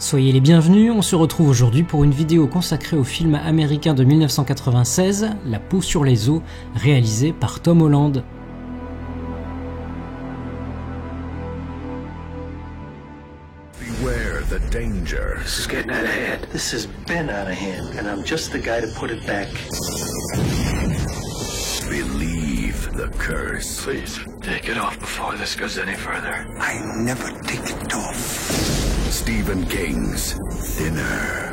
Soyez les bienvenus, on se retrouve aujourd'hui pour une vidéo consacrée au film américain de 1996, La peau sur les os, réalisé par Tom Holland. Beware the danger. This is getting out of hand. This has been out of hand, and I'm just the guy to put it back. Believe the curse. Please, take it off before this goes any further. I never take it off. Stephen King's Thinner.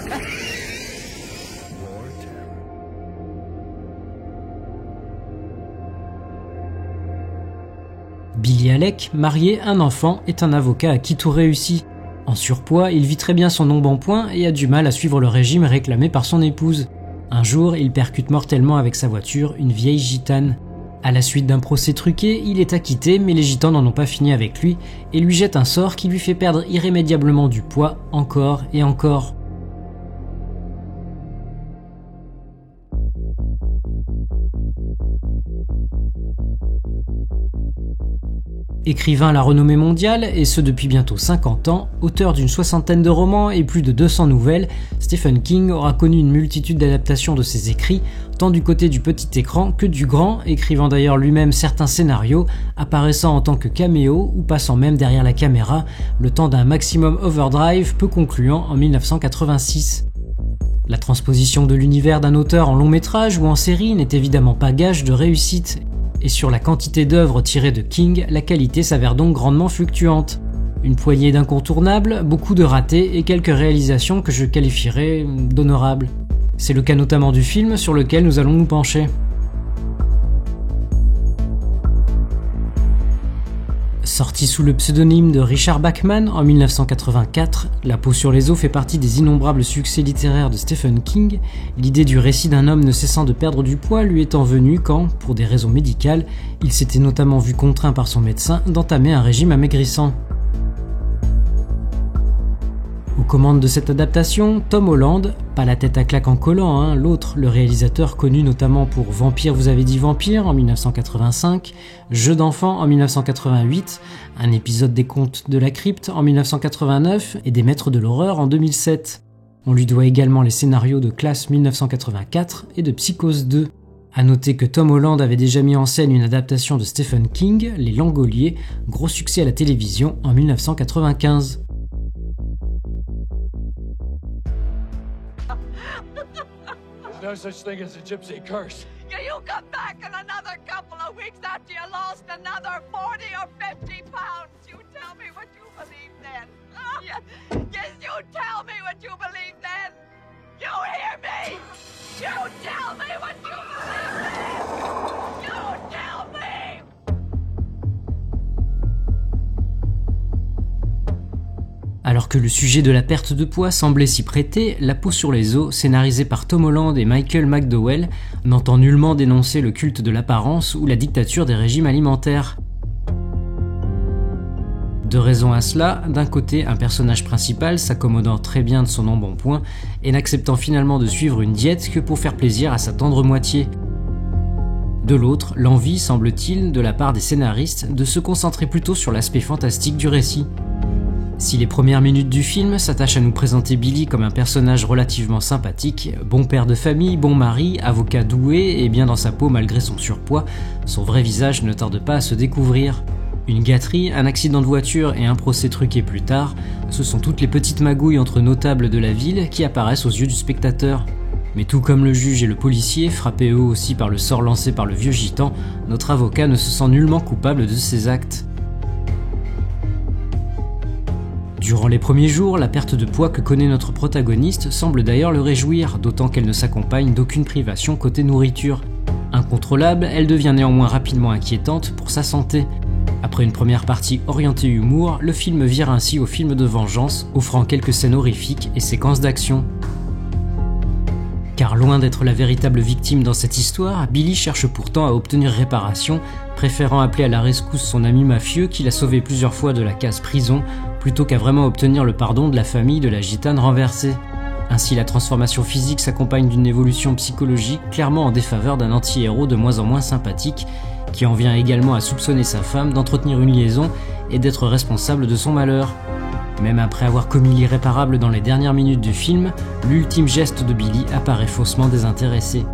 Billy Alec, marié, un enfant, est un avocat à qui tout réussit. En surpoids, il vit très bien son embonpoint et a du mal à suivre le régime réclamé par son épouse. Un jour, il percute mortellement avec sa voiture une vieille gitane. À la suite d'un procès truqué, il est acquitté, mais les gitans n'en ont pas fini avec lui et lui jettent un sort qui lui fait perdre irrémédiablement du poids encore et encore. Écrivain à la renommée mondiale, et ce depuis bientôt 50 ans, auteur d'une soixantaine de romans et plus de 200 nouvelles, Stephen King aura connu une multitude d'adaptations de ses écrits, tant du côté du petit écran que du grand, écrivant d'ailleurs lui-même certains scénarios, apparaissant en tant que caméo ou passant même derrière la caméra, le temps d'un Maximum Overdrive peu concluant en 1986. La transposition de l'univers d'un auteur en long métrage ou en série n'est évidemment pas gage de réussite, et sur la quantité d'œuvres tirées de King, la qualité s'avère donc grandement fluctuante. Une poignée d'incontournables, beaucoup de ratés et quelques réalisations que je qualifierais d'honorables. C'est le cas notamment du film sur lequel nous allons nous pencher. Sorti sous le pseudonyme de Richard Bachman en 1984, La peau sur les os fait partie des innombrables succès littéraires de Stephen King, l'idée du récit d'un homme ne cessant de perdre du poids lui étant venue quand, pour des raisons médicales, il s'était notamment vu contraint par son médecin d'entamer un régime amaigrissant. Aux commandes de cette adaptation, Tom Holland, pas la tête à claque en collant, l'autre, le réalisateur connu notamment pour Vampire vous avez dit vampire en 1985, Jeu d'enfant en 1988, un épisode des Contes de la Crypte en 1989 et des Maîtres de l'horreur en 2007. On lui doit également les scénarios de Classe 1984 et de Psychose 2. A noter que Tom Holland avait déjà mis en scène une adaptation de Stephen King, Les Langoliers, gros succès à la télévision en 1995. No such thing as a gypsy curse. You come back in another couple of weeks after you lost another 40 or 50 pounds. You tell me what you believe then. Yes, you tell me what you believe then. You hear me? You tell me what you believe then. You tell me. Alors que le sujet de la perte de poids semblait s'y prêter, La peau sur les os, scénarisé par Tom Holland et Michael McDowell, n'entend nullement dénoncer le culte de l'apparence ou la dictature des régimes alimentaires. Deux raisons à cela, d'un côté un personnage principal s'accommodant très bien de son embonpoint et n'acceptant finalement de suivre une diète que pour faire plaisir à sa tendre moitié. De l'autre, l'envie, semble-t-il, de la part des scénaristes de se concentrer plutôt sur l'aspect fantastique du récit. Si les premières minutes du film s'attachent à nous présenter Billy comme un personnage relativement sympathique, bon père de famille, bon mari, avocat doué et bien dans sa peau malgré son surpoids, son vrai visage ne tarde pas à se découvrir. Une gâterie, un accident de voiture et un procès truqué plus tard, ce sont toutes les petites magouilles entre notables de la ville qui apparaissent aux yeux du spectateur. Mais tout comme le juge et le policier, frappés eux aussi par le sort lancé par le vieux gitan, notre avocat ne se sent nullement coupable de ses actes. Durant les premiers jours, la perte de poids que connaît notre protagoniste semble d'ailleurs le réjouir, d'autant qu'elle ne s'accompagne d'aucune privation côté nourriture. Incontrôlable, elle devient néanmoins rapidement inquiétante pour sa santé. Après une première partie orientée humour, le film vire ainsi au film de vengeance, offrant quelques scènes horrifiques et séquences d'action. Car loin d'être la véritable victime dans cette histoire, Billy cherche pourtant à obtenir réparation, préférant appeler à la rescousse son ami mafieux qui l'a sauvé plusieurs fois de la case prison, plutôt qu'à vraiment obtenir le pardon de la famille de la gitane renversée. Ainsi, la transformation physique s'accompagne d'une évolution psychologique clairement en défaveur d'un anti-héros de moins en moins sympathique, qui en vient également à soupçonner sa femme d'entretenir une liaison et d'être responsable de son malheur. Même après avoir commis l'irréparable dans les dernières minutes du film, l'ultime geste de Billy apparaît faussement désintéressé.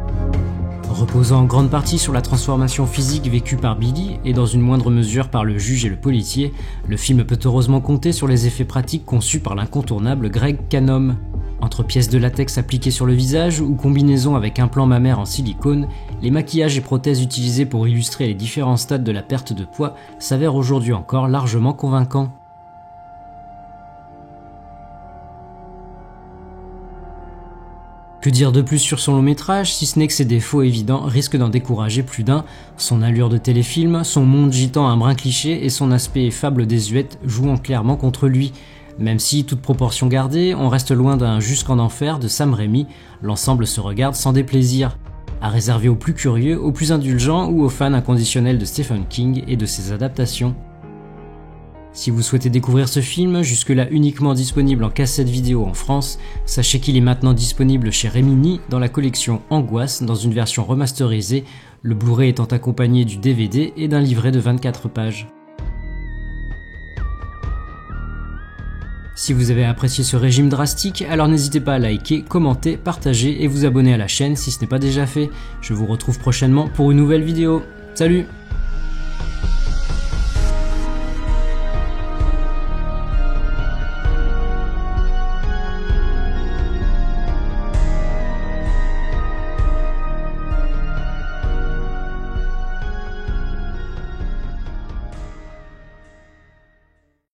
Reposant en grande partie sur la transformation physique vécue par Billy, et dans une moindre mesure par le juge et le policier, le film peut heureusement compter sur les effets pratiques conçus par l'incontournable Greg Cannom. Entre pièces de latex appliquées sur le visage ou combinaison avec implant mammaire en silicone, les maquillages et prothèses utilisés pour illustrer les différents stades de la perte de poids s'avèrent aujourd'hui encore largement convaincants. Que dire de plus sur son long métrage, si ce n'est que ses défauts évidents risquent d'en décourager plus d'un. Son allure de téléfilm, son monde gitan un brin cliché et son aspect fable désuète jouant clairement contre lui. Même si, toute proportion gardée, on reste loin d'un Jusqu'en enfer de Sam Raimi, l'ensemble se regarde sans déplaisir. À réserver aux plus curieux, aux plus indulgents ou aux fans inconditionnels de Stephen King et de ses adaptations. Si vous souhaitez découvrir ce film, jusque-là uniquement disponible en cassette vidéo en France, sachez qu'il est maintenant disponible chez Remini dans la collection Angoisse dans une version remasterisée, le Blu-ray étant accompagné du DVD et d'un livret de 24 pages. Si vous avez apprécié ce régime drastique, alors n'hésitez pas à liker, commenter, partager et vous abonner à la chaîne si ce n'est pas déjà fait. Je vous retrouve prochainement pour une nouvelle vidéo. Salut!